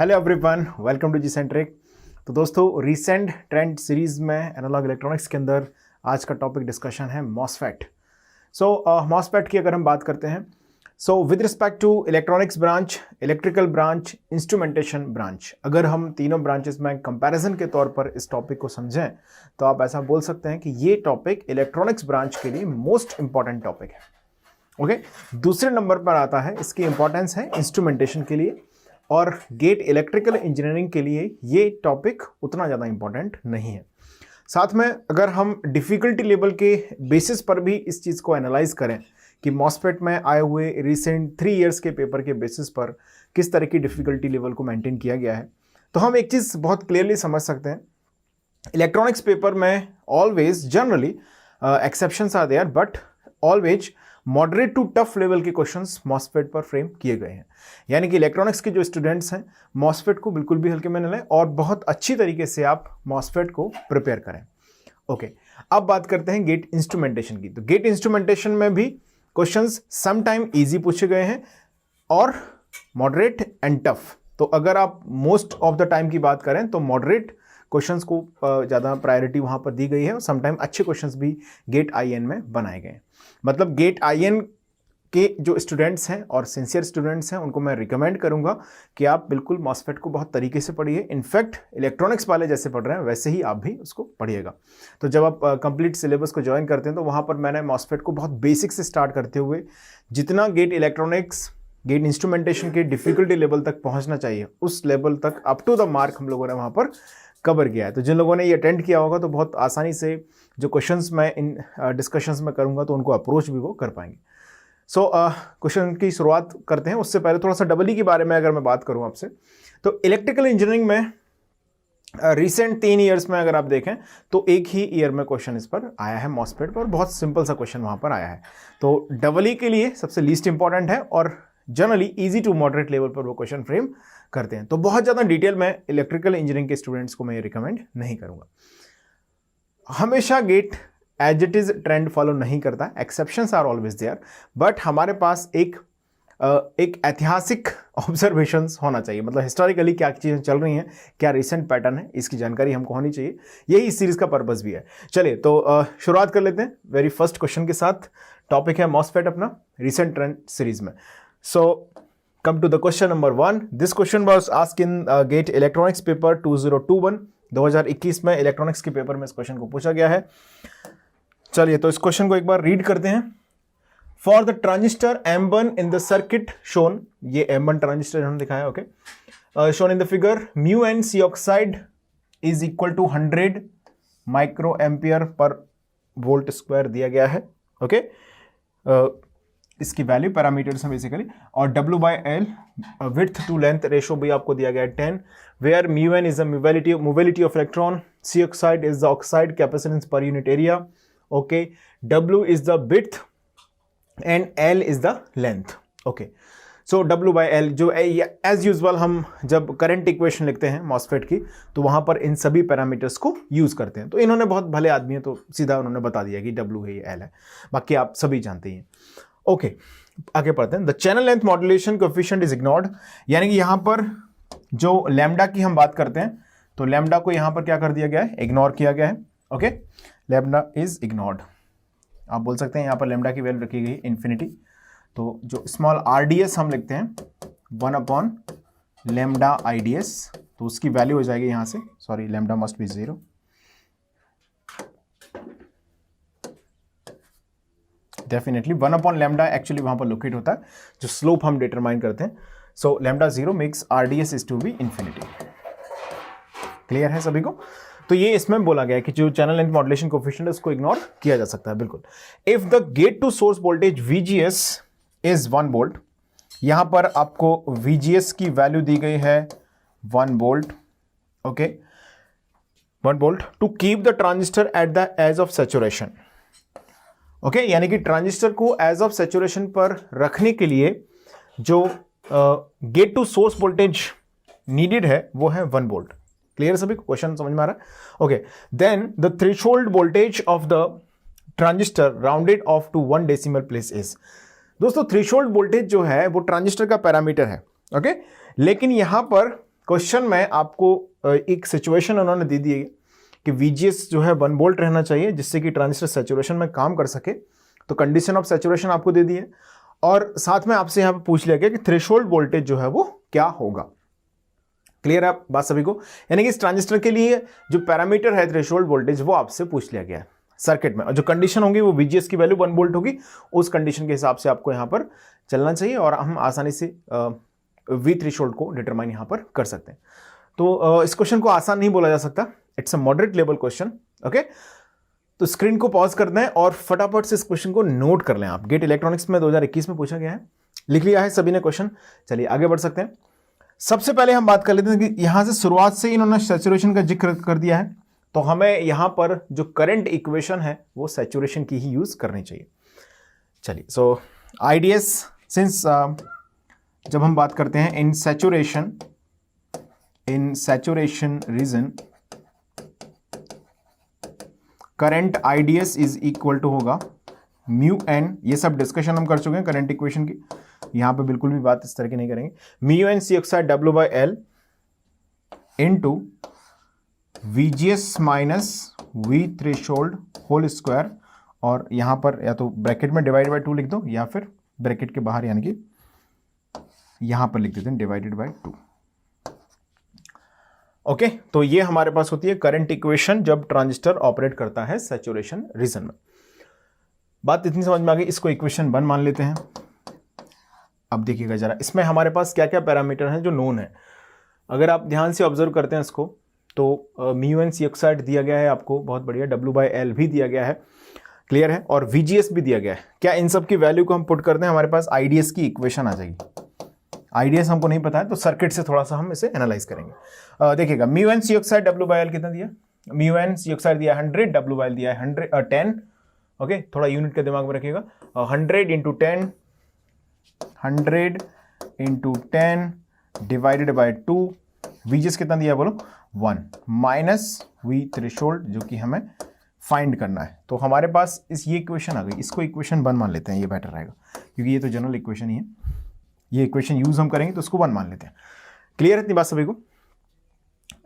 Hello everyone, welcome to G Centric. तो दोस्तों, recent trend series में एनालॉग इलेक्ट्रॉनिक्स के अंदर आज का टॉपिक डिस्कशन है मॉसफेट। मॉसफेट की अगर हम बात करते हैं, with respect to electronics branch, electrical branch, instrumentation branch, अगर हम तीनों ब्रांचेस में कंपैरिजन के तौर पर इस टॉपिक को समझें तो आप ऐसा बोल सकते हैं कि ये टॉपिक इलेक्ट्रॉनिक्स ब्रांच के लिए मोस्ट इंपॉर्टेंट टॉपिक है। ओके, दूसरे नंबर पर आता है, इसकी इंपॉर्टेंस है इंस्ट्रूमेंटेशन के लिए, और गेट इलेक्ट्रिकल इंजीनियरिंग के लिए ये टॉपिक उतना ज़्यादा इंपॉर्टेंट नहीं है। साथ में अगर हम डिफ़िकल्टी लेवल के बेसिस पर भी इस चीज़ को एनालाइज करें कि मॉसफेट में आए हुए रिसेंट 3 इयर्स के पेपर के बेसिस पर किस तरह की डिफ़िकल्टी लेवल को मेंटेन किया गया है, तो हम एक चीज़ बहुत क्लियरली समझ सकते हैं। इलेक्ट्रॉनिक्स पेपर में always, generally exceptions are there, but always moderate to tough level के क्वेश्चंस मॉसफेट पर फ्रेम किए गए हैं। यानी कि इलेक्ट्रॉनिक्स के जो स्टूडेंट्स हैं, मॉसफेट को बिल्कुल भी हल्के में न लें और बहुत अच्छी तरीके से आप मॉसफेट को प्रिपेयर करें। ओके, अब बात करते हैं गेट इंस्ट्रूमेंटेशन की। तो गेट इंस्ट्रूमेंटेशन में भी क्वेश्चंस सम टाइम ईजी पूछे गए हैं और मॉडरेट एंड टफ। तो अगर आप मोस्ट ऑफ द टाइम की बात करें तो मॉडरेट क्वेश्चंस को ज़्यादा प्रायोरिटी वहाँ पर दी गई है और समटाइम अच्छे क्वेश्चंस भी गेट आईएन में बनाए गए। मतलब गेट आईएन के जो स्टूडेंट्स हैं और सिंसियर स्टूडेंट्स हैं, उनको मैं रिकमेंड करूंगा कि आप बिल्कुल मॉसफेट को बहुत तरीके से पढ़िए। इनफैक्ट इलेक्ट्रॉनिक्स वाले जैसे पढ़ रहे हैं वैसे ही आप भी उसको पढ़िएगा। तो जब आप कंप्लीट सिलेबस को ज्वाइन करते हैं तो वहाँ पर मैंने मॉसफेट को बहुत बेसिक से स्टार्ट करते हुए जितना गेट इलेक्ट्रॉनिक्स, गेट इंस्ट्रूमेंटेशन के डिफिकल्टी लेवल तक पहुँचना चाहिए उस लेवल तक अप टू द मार्क हम लोगों ने वहाँ पर कवर किया है। तो जिन लोगों ने ये अटेंड किया होगा तो बहुत आसानी से जो क्वेश्चंस मैं इन डिस्कशंस में करूंगा तो उनको अप्रोच भी वो कर पाएंगे। क्वेश्चन की शुरुआत करते हैं। उससे पहले थोड़ा सा डबल ई के बारे में अगर मैं बात करूं आपसे, तो इलेक्ट्रिकल इंजीनियरिंग में रिसेंट 3 ईयर्स में अगर आप देखें तो एक ही ईयर में क्वेश्चन इस पर आया है मॉसफेट पर, बहुत सिंपल सा क्वेश्चन वहाँ पर आया है। तो डबल ई के लिए सबसे लीस्ट इंपॉर्टेंट है और generally easy to moderate level पर वो क्वेश्चन फ्रेम करते हैं। तो बहुत ज़्यादा डिटेल में इलेक्ट्रिकल इंजीनियरिंग के स्टूडेंट्स को मैं ये रिकमेंड नहीं करूँगा। हमेशा GATE as it is trend follow नहीं करता, exceptions are always there, but हमारे पास एक ऐतिहासिक ऑब्जर्वेशंस होना चाहिए। मतलब हिस्टोरिकली क्या चीज़ें चल रही हैं, क्या रिसेंट पैटर्न है, इसकी जानकारी हमको होनी चाहिए। यही इस सीरीज़ का पर्पस भी है। चलिए तो शुरुआत कर लेते हैं वेरी फर्स्ट क्वेश्चन के साथ। टॉपिक है मॉसफेट अपना रिसेंट ट्रेंड सीरीज में। So come to the question number 1. This question was asked in GATE Electronics paper 2021. 2021 में इलेक्ट्रॉनिक्स के पेपर में इस क्वेश्चन को पूछा गया है। चलिए तो इस क्वेश्चन को एक बार रीड करते हैं। For the transistor M1 in the circuit shown, ये M1 ट्रांजिस्टर हमने दिखाया, okay, shown in the figure, mu n C oxide is equal to 100 micro ampere पर वोल्ट स्क्वायर दिया गया है। ओके, इसकी वैल्यू पैरामीटर्स हैं बेसिकली, और W/L width to length ratio भी आपको दिया गया है 10, where mu n is the mobility of electron, C oxide is the oxide capacitance पर unit area, okay, W is the width and L is the length. Okay, so W/L जो as usual हम जब current equation लिखते हैं MOSFET की तो वहां पर इन सभी पैरामीटर्स को यूज करते हैं। तो इन्होंने बहुत भले आदमी है तो सीधा उन्होंने बता दिया कि W है, ये L है, बाकी आप सभी जानते हैं। ओके, आगे पढ़ते हैं। The channel length modulation coefficient is ignored, यानी कि यहां पर जो लैम्डा की हम बात करते हैं तो लैम्डा को यहां पर क्या कर दिया गया है, इग्नोर किया गया है। Okay, lambda is ignored. आप बोल सकते हैं यहां पर लैम्डा की वैल्यू रखी गई इन्फिनिटी। तो जो स्मॉल RDS हम लिखते हैं 1 लैम्डा IDS, तो उसकी वैल्यू हो जाएगी यहां से, sorry lambda must be 0। Definitely 1 lambda actually वहां पर लोकेट होता है जो स्लोप हम डिटरमाइन करते हैं। So lambda 0 makes RDS is to be infinity. Clear है सभी को? तो ये इसमें बोला गया है कि जो चैनल लेंथ मॉड्यूलेशन कोएफिशिएंट है उसको इग्नोर किया जा सकता है, बिल्कुल। If the gate to source voltage VGS is 1 volt, यहां पर आपको VGS की वैल्यू दी गई है 1 volt, okay, 1 volt, to keep the transistor at the edge of saturation. Okay, यानी कि ट्रांजिस्टर को एज ऑफ सैचुरेशन पर रखने के लिए जो gate to source voltage needed है वो है 1 वोल्ट। क्लियर सभी, क्वेश्चन समझ में आ रहा है? Okay, then the threshold voltage of the transistor rounded off to 1 decimal place is. दोस्तों थ्रेशोल्ड वोल्टेज जो है वो ट्रांजिस्टर का पैरामीटर है, ओके, लेकिन यहां पर क्वेश्चन में आपको एक सिचुएशन उन्होंने दे दी है कि VGS जो है 1 वोल्ट रहना चाहिए जिससे कि ट्रांजिस्टर सैचुरेशन में काम कर सके। तो कंडीशन ऑफ सैचुरेशन आपको दे दी है और साथ में आपसे यहाँ पे पूछ लिया गया कि थ्रेशोल्ड वोल्टेज जो है वो क्या होगा। क्लियर है बात सभी को? यानी कि इस ट्रांजिस्टर के लिए जो पैरामीटर है थ्रेशोल्ड वोल्टेज वो आपसे पूछ लिया गया है सर्किट में, और जो कंडीशन होगी वो VGS की वैल्यू 1 वोल्ट होगी। उस कंडीशन के हिसाब से आपको यहाँ पर चलना चाहिए और हम आसानी से V थ्रेशोल्ड को डिटरमाइन यहाँ पर कर सकते हैं। तो इस क्वेश्चन को आसान नहीं बोला जा सकता, it's a moderate level question. Okay, तो स्क्रीन को पॉज कर दें और फटाफट से इस क्वेश्चन को नोट कर लें आप। गेट इलेक्ट्रॉनिक्स में 2021 में पूछा गया है, लिख लिया है सभी ने क्वेश्चन। चलिए आगे बढ़ सकते हैं। सबसे पहले हम बात कर लेते हैं कि यहां से शुरुआत से इन्होंने सैचुरेशन का जिक्र कर दिया है, तो हमें यहां पर जो करंट इक्वेशन है वो सैचुरेशन की ही यूज करनी चाहिए। चलिए, सो IDS सिंस जब हम बात करते हैं in saturation region current IDS is equal to होगा म्यू एन। ये सब डिस्कशन हम कर चुके हैं करंट इक्वेशन की, यहां पे बिल्कुल भी बात इस तरह की नहीं करेंगे। Mu n C oxide W by L into VGS minus V threshold whole square, और यहां पर या तो ब्रैकेट में डिवाइड बाई 2 लिख दो या फिर ब्रैकेट के बाहर यानी कि यहां पर लिख देते हैं डिवाइडेड बाई 2। ओके, तो ये हमारे पास होती है करंट इक्वेशन जब ट्रांजिस्टर ऑपरेट करता है सैचुरेशन रीजन में। बात इतनी समझ में आ गई, इसको इक्वेशन 1 मान लेते हैं। अब देखिएगा जरा, इसमें हमारे पास क्या क्या पैरामीटर हैं जो नोन है। अगर आप ध्यान से ऑब्जर्व करते हैं इसको, तो म्यू एन सी ऑक्साइड दिया गया है आपको, बहुत बढ़िया। W बाई एल भी दिया गया है, क्लियर है, और VGS भी दिया गया है। क्या इन सब की वैल्यू को हम पुट कर दें, हमारे पास IDS की इक्वेशन आ जाएगी। IDS हमको नहीं पता है तो सर्किट से थोड़ा सा हम इसे एनालाइज करेंगे। देखिएगा, mu n C oxide W by L कितना दिया? म्यू एन सी ऑक्साइड दिया 100, W बाई एल दिया 10। ओके, थोड़ा यूनिट के दिमाग में रखिएगा। 100 into 10, 100 into 10 divided by 2। VGS कितना दिया बोलो? 1 माइनस V थ्रेशोल्ड जो कि हमें फाइंड करना है। तो हमारे पास ये इक्वेशन आ गई, इसको इक्वेशन 1 मान लेते हैं, ये बेटर रहेगा क्योंकि ये तो जनरल इक्वेशन ही है। ये इक्वेशन यूज हम करेंगे तो इसको 1 मान लेते हैं। क्लियर है इतनी बात सभी को?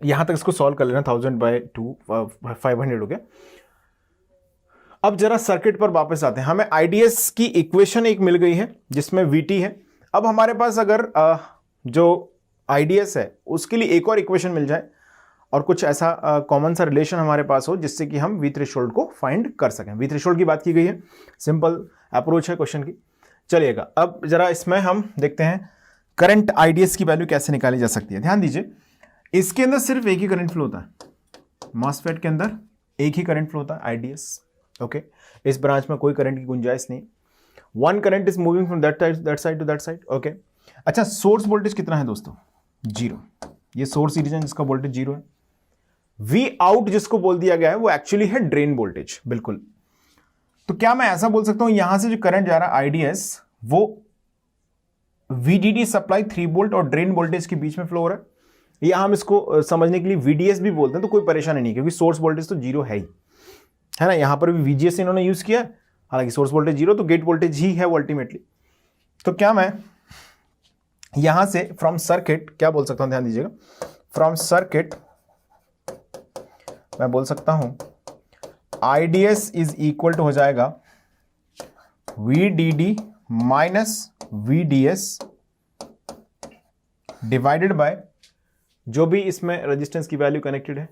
यहां तक इसको सॉल्व कर लेना। 1000 बाई 2 500 हो गया। अब जरा सर्किट पर वापस आते हैं। हमें IDS की इक्वेशन एक मिल गई है जिसमें VT है। अब हमारे पास अगर जो IDS है उसके लिए एक और इक्वेशन मिल जाए और कुछ ऐसा कॉमन सा रिलेशन हमारे पास हो जिससे कि हम V थ्रेशोल्ड को फाइंड कर सकें। V थ्रेशोल्ड की बात की गई है, सिंपल अप्रोच है क्वेश्चन की। चलिएगा, अब जरा इसमें हम देखते हैं करंट IDS की वैल्यू कैसे निकाली जा सकती है। ध्यान दीजिए, इसके अंदर सिर्फ एक ही करंट फ्लो होता है। मॉसफेट के अंदर एक ही करंट फ्लो होता है, IDS। ओके, इस ब्रांच में कोई करंट की गुंजाइश नहीं। One current is moving from that side to that side. Okay, अच्छा, सोर्स वोल्टेज कितना है दोस्तों? 0। ये सोर्स रीजन जिसका वोल्टेज 0 है। V आउट जिसको बोल दिया गया है वो एक्चुअली है ड्रेन वोल्टेज, बिल्कुल। तो क्या मैं ऐसा बोल सकता हूं यहां से जो करंट जा रहा है IDS वो VDD सप्लाई 3 वोल्ट और ड्रेन वोल्टेज के बीच में फ्लो हो रहा है, या हम इसको समझने के लिए VDS भी बोलते हैं तो कोई परेशानी नहीं, क्योंकि सोर्स वोल्टेज तो 0 है ही, है ना। यहां पर भी VGS इन्होंने यूज किया, हालांकि सोर्स वोल्टेज 0 तो गेट वोल्टेज ही है वो अल्टीमेटली। तो क्या मैं यहां से फ्रॉम सर्किट क्या बोल सकता हूं? ध्यान दीजिएगा, फ्रॉम सर्किट मैं बोल सकता हूं IDS इज इक्वल टू हो जाएगा VDD minus VDS divided by जो भी इसमें रेजिस्टेंस की वैल्यू कनेक्टेड है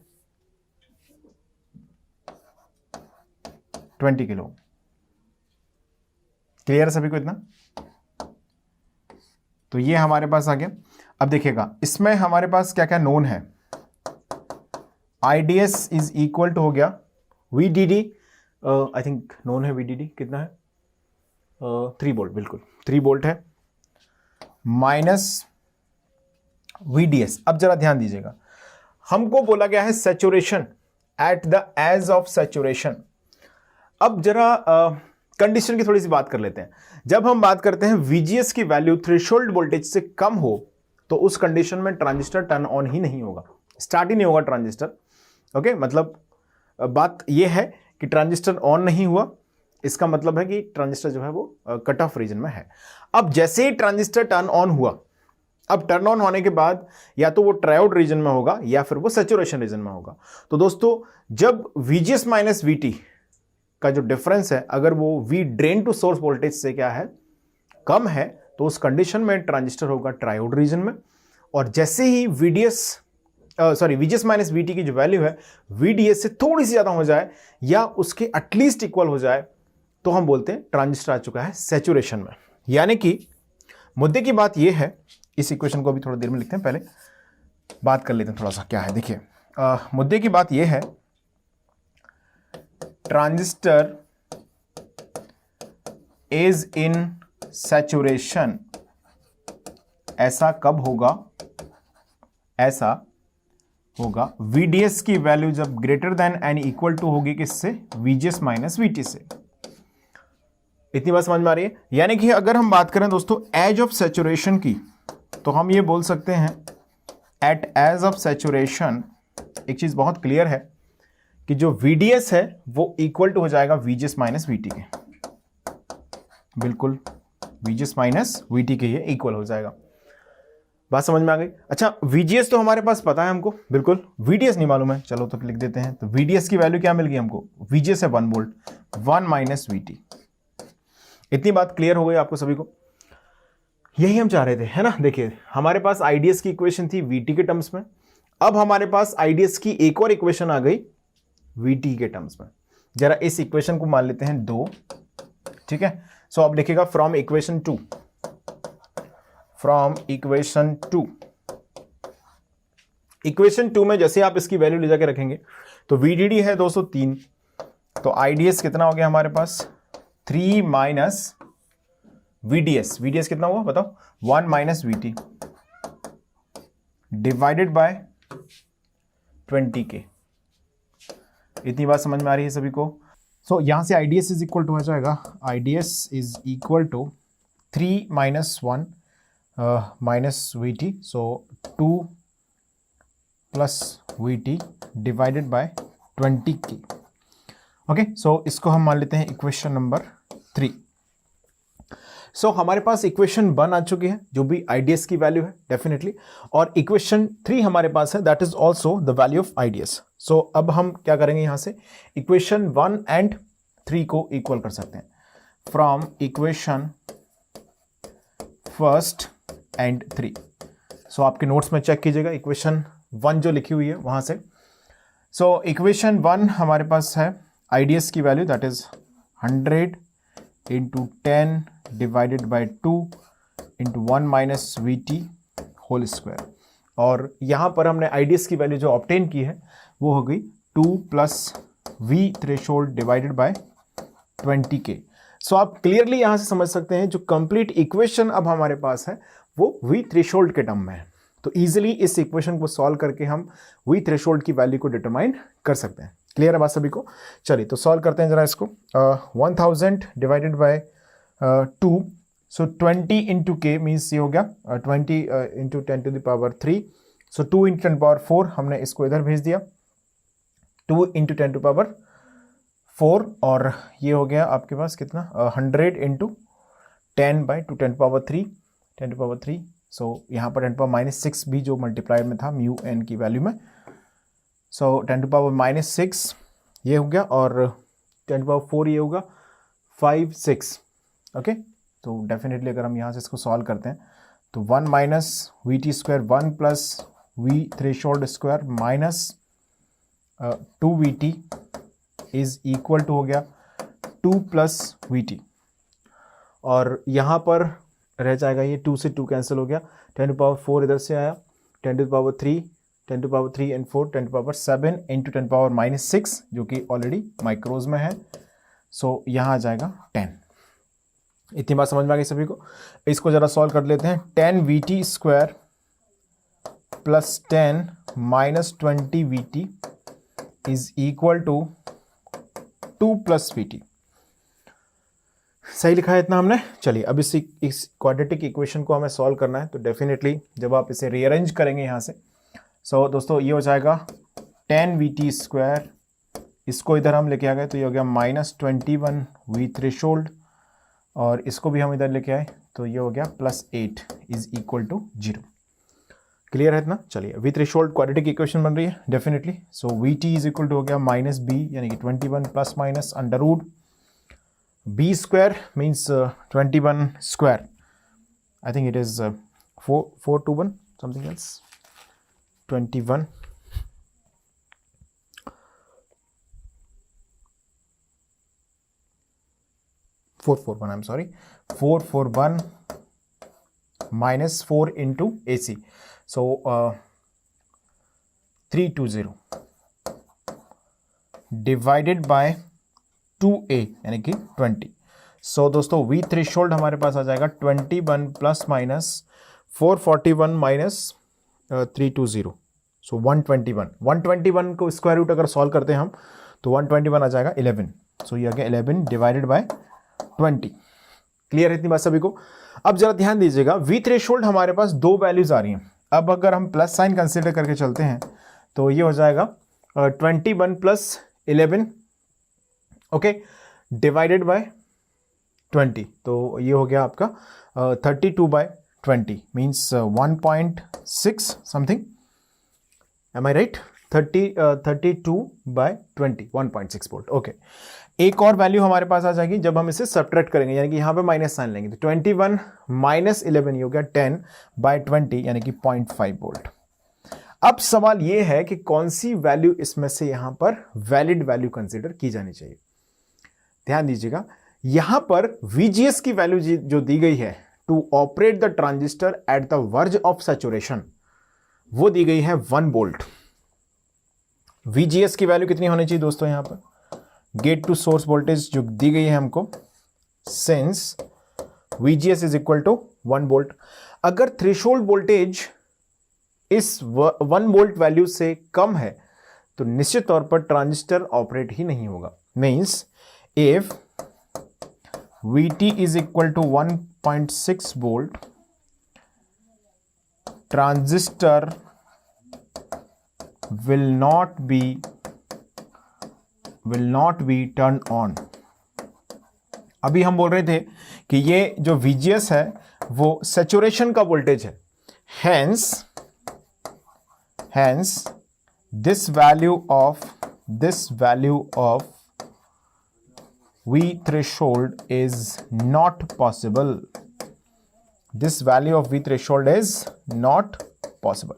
20 किलो। क्लियर है सभी को इतना? तो ये हमारे पास आ गया। अब देखिएगा, इसमें हमारे पास क्या क्या नोन है। IDS इज इक्वल टू हो गया VDD, आई थिंक नोन है VDD कितना है? 3 वोल्ट, बिल्कुल 3 वोल्ट है, माइनस VDS। अब जरा ध्यान दीजिएगा, हमको बोला गया है saturation at the edge of saturation. अब जरा कंडीशन की थोड़ी सी बात कर लेते हैं। जब हम बात करते हैं VGS की वैल्यू थ्रेशोल्ड वोल्टेज से कम हो तो उस कंडीशन में ट्रांजिस्टर टर्न ऑन ही नहीं होगा, स्टार्ट ही नहीं होगा ट्रांजिस्टर। ओके, मतलब बात यह है कि ट्रांजिस्टर ऑन नहीं हुआ, इसका मतलब है कि ट्रांजिस्टर जो है वो कट ऑफ रीजन में है। अब जैसे ही ट्रांजिस्टर टर्न ऑन हुआ अब टर्न ऑन होने के बाद या तो वो ट्रायोड रीजन में होगा या फिर वो सैचुरेशन रीजन में होगा। तो दोस्तों जब VGS माइनस VT का जो डिफरेंस है अगर वो V drain to source voltage से क्या है कम है तो उस कंडीशन में ट्रांजिस्टर होगा ट्रायोड रीजन में। और जैसे ही VGS माइनस VT की जो वैल्यू है VDS से थोड़ी सी ज़्यादा हो जाए या उसके एटलीस्ट इक्वल हो जाए तो हम बोलते हैं ट्रांजिस्टर आ चुका है सैचुरेशन में। यानी कि मुद्दे की बात यह है, इस इक्वेशन को अभी थोड़ा देर में लिखते हैं, पहले बात कर लेते हैं थोड़ा सा क्या है। देखिए मुद्दे की बात यह है, ट्रांजिस्टर इज इन सैचुरेशन ऐसा कब होगा, ऐसा होगा VDS की वैल्यू जब greater than and equal to होगी किससे, VGS माइनस VT से। इतनी बात समझ में आ रही है। यानी कि अगर हम बात करें दोस्तों एज ऑफ सैचुरेशन की तो हम ये बोल सकते हैं एट एज ऑफ सैचुरेशन एक चीज बहुत क्लियर है कि जो VDS है वो इक्वल टू हो जाएगा VGS माइनस VT के, बिल्कुल VGS माइनस VT के ये इक्वल हो जाएगा। बात समझ में आ गई। अच्छा VGS तो हमारे पास पता है हमको, बिल्कुल VDS नहीं मालूम है, चलो तो लिख देते हैं। तो VDS की वैल्यू क्या मिल गई हमको, VGS है 1 वोल्ट, 1 माइनस VT। इतनी बात क्लियर हो गई आपको सभी को, यही हम चाह रहे थे, है ना। देखिए हमारे पास IDS की इक्वेशन थी VT के टर्म्स में, अब हमारे पास IDS की एक और इक्वेशन आ गई VT के टर्म्स में। जरा इस इक्वेशन को मान लेते हैं 2, ठीक है। सो अब लिखेगा from equation 2, from equation 2। Equation 2 में जैसे आप इसकी वैल्यू ले जाके रखेंगे तो VDD है 203, तो IDS कितना हो गया हमारे पास 3 माइनस VDS कितना हुआ बताओ, 1 minus VT divided by 20K। इतनी बात समझ में आ रही है सभी को। सो यहां से IDS इज इक्वल टू हो जाएगा, IDS is equal to 3 minus 1 minus VT, so 2 plus VT divided by 20K। Okay, so इसको हम मान लेते हैं इक्वेशन नंबर 3। सो हमारे पास इक्वेशन 1 आ चुकी है जो भी IDS की वैल्यू है डेफिनेटली, और इक्वेशन 3 हमारे पास है that is also the value of IDS। सो अब हम क्या करेंगे, यहां से इक्वेशन 1 एंड 3 को इक्वल कर सकते हैं फ्रॉम इक्वेशन 1 एंड 3। सो आपके नोट्स में चेक कीजिएगा इक्वेशन 1 जो लिखी हुई है वहां से। सो इक्वेशन 1 हमारे पास है IDS की value that is 100 into 10 divided by 2 into 1 minus VT whole square, और यहाँ पर हमने IDS की वैल्यू जो ऑब्टेन की है वो हो गई 2 plus V threshold divided by 20K। सो आप क्लियरली यहाँ से समझ सकते हैं जो कंप्लीट इक्वेशन अब हमारे पास है वो V थ्रेशोल्ड के टर्म में है। तो ईजिली इस इक्वेशन को सॉल्व करके हम V थ्रेशोल्ड की वैल्यू को डिटरमाइन कर सकते हैं। क्लियर है बात सभी को। चलिए तो सॉल्व करते हैं जरा इसको। 1000 divided by 2, so 20 into K means ये हो गया 20 into 10 to the power 3, so 2 into 10 power 4 हमने इसको इधर भेज दिया, 2 इंटू 10 टू पावर 4, और ये हो गया आपके पास कितना 100 into 10 by 2 10 power 3, 10 to power 3। So यहाँ पर 10 पावर माइनस 6 भी जो मल्टीप्लाई में था म्यू एन की वैल्यू में, सो 10 टू पावर माइनस 6 ये हो गया, और 10 टू पावर 4 ये होगा 5 6। ओके, तो डेफिनेटली अगर हम यहाँ से इसको सॉल्व करते हैं तो 1 minus VT square 1 plus V threshold square minus 2 VT is equal to हो गया 2 प्लस VT, और यहाँ पर रह जाएगा ये 2 से 2 कैंसिल हो गया, 10 टू पावर 4 इधर से आया, 10 to power 3, 10 to power 3 and 4, 10 to power 7 into 10 power minus 6 जो कि ऑलरेडी माइक्रोज में है। सो यहाँ आ जाएगा 10। इतनी बात समझ में आ गई सभी को। इसको जरा सॉल्व कर लेते हैं। 10 VT square plus 10 minus 20 VT is equal to 2 plus VT। सही लिखा है इतना हमने। चलिए अब इस क्वाड्रेटिक इक्वेशन को हमें सॉल्व करना है, तो डेफिनेटली जब आप इसे रीअरेंज करेंगे यहाँ से, सो दोस्तों ये हो जाएगा 10 VT स्क्वायर, इसको इधर हम लेके आ गए तो ये हो गया माइनस 21 V थ्रेशोल्ड, और इसको भी हम इधर लेके आए तो ये हो गया plus 8 is equal to 0। Clear है इतना? चलिए, वी थ्रेशोल्ड क्वाड्रेटिक इक्वेशन बन रही है definitely. So V T is equal to हो गया माइनस बी, यानी कि 21 plus minus under root B square means 21 square, I think it is 421 something else, 21 441, I'm sorry, 441 minus 4 into AC, so 320 divided by 2A यानी कि 20। सो दोस्तों we threshold हमारे पास आ जाएगा 21 plus minus 441 minus 320, सो 121 को स्क्वायर रूट अगर solve करते हैं हम तो 121 आ जाएगा 11, सो ये आ गया 11 डिवाइडेड बाय 20। क्लियर है इतनी बात सभी को? अब जरा ध्यान दीजिएगा, वी थ्रेशोल्ड हमारे पास दो वैल्यूज आ रही हैं। अब अगर हम प्लस साइन कंसिडर करके चलते हैं तो ये हो जाएगा 21 प्लस 11, ओके, डिवाइडेड बाय 20, तो ये हो गया आपका 32 by 20 means 1.6 something, am I right? 32 by 20 1.6 volt, okay. एक और वैल्यू हमारे पास आ जाएगी जब हम इसे सब्ट्रैक्ट करेंगे, यानी कि यहाँ पे माइनस साइन लेंगे, तो 21 माइनस 11 ये हो गया 10 बाय 20 यानी कि 0.5 वोल्ट। अब सवाल ये है कि कौन सी वैल्यू इसमें से यहाँ पर वैलिड वैल्यू कंसीडर की जानी चाहिए। ध्यान दीजिएगा, यहां पर VGS की वैल्यू जो दी गई है to operate the transistor at the verge of saturation, वो दी गई है 1 वोल्ट। VGS की वैल्यू कितनी होनी चाहिए दोस्तों? यहां पर गेट टू सोर्स वोल्टेज जो दी गई है हमको, since VGS is equal to 1 volt, अगर थ्रेशोल्ड वोल्टेज इस 1 वोल्ट वैल्यू से कम है तो निश्चित तौर पर ट्रांजिस्टर ऑपरेट ही नहीं होगा। Means if VT is equal to 1.6 volt, transistor will not be turned on। अभी हम बोल रहे थे कि ये जो VGS है वो सैचुरेशन का वोल्टेज है, hence this value of V threshold is not possible. This value of V threshold is not possible.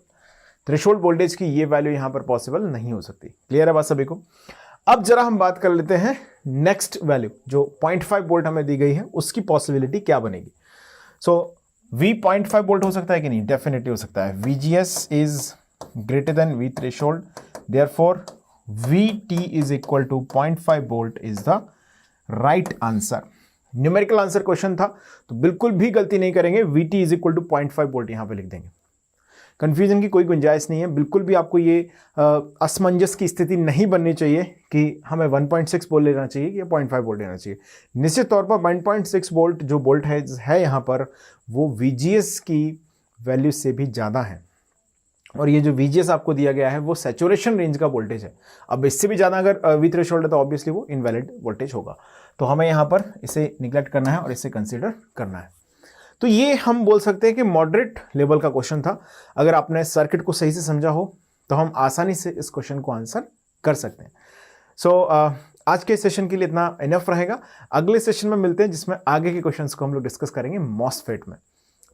Threshold voltage की ये वैल्यू यहां पर पॉसिबल नहीं हो सकती। क्लियर है बात सभी को? अब जरा हम बात कर लेते हैं नेक्स्ट वैल्यू जो 0.5 वोल्ट हमें दी गई है, उसकी पॉसिबिलिटी क्या बनेगी। सो V 0.5 वोल्ट हो सकता है कि नहीं? डेफिनेटली हो सकता है। VGS is greater than V threshold, therefore VT is equal to 0.5 volt is the right answer. Numerical answer question था तो बिल्कुल भी गलती नहीं करेंगे, VT is equal to 0.5 volt यहां पे लिख देंगे। कंफ्यूजन की कोई गुंजाइश नहीं है, बिल्कुल भी आपको ये असमंजस की स्थिति नहीं बननी चाहिए कि हमें 1.6 वोल्ट लेना चाहिए या 0.5 वोल्ट लेना चाहिए। निश्चित तौर पर 1.6 वोल्ट जो वोल्ट है यहाँ पर वो VGS की वैल्यू से भी ज़्यादा है, और ये जो VGS आपको दिया गया है वो सैचुरेशन रेंज का वोल्टेज है। अब इससे भी ज़्यादा अगर वी थ्रेशोल्ड है तो ऑब्वियसली वो इनवैलिड वोल्टेज होगा, तो हमें यहाँ पर इसे निगलेक्ट करना है और इसे कंसीडर करना है। तो ये हम बोल सकते हैं कि मॉडरेट लेवल का क्वेश्चन था। अगर आपने सर्किट को सही से समझा हो तो हम आसानी से इस क्वेश्चन को आंसर कर सकते हैं। सो आज के सेशन के लिए इतना इनफ रहेगा। अगले सेशन में मिलते हैं जिसमें आगे के क्वेश्चंस को हम लोग डिस्कस करेंगे मॉसफेट में।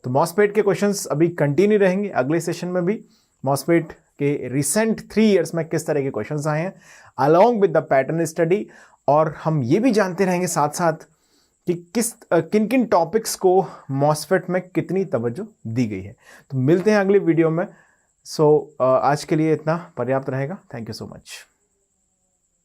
तो मॉसफेट के क्वेश्चंस अभी कंटिन्यू रहेंगे अगले सेशन में भी। मॉसफेट के रिसेंट 3 इयर्स में किस तरह के क्वेश्चंस आए हैं along with the pattern study, और हम ये भी जानते रहेंगे साथ साथ कि किन किन टॉपिक्स को मॉसफेट में कितनी तवज्जो दी गई है। तो मिलते हैं अगले वीडियो में। सो आज के लिए इतना पर्याप्त रहेगा। Thank you so much.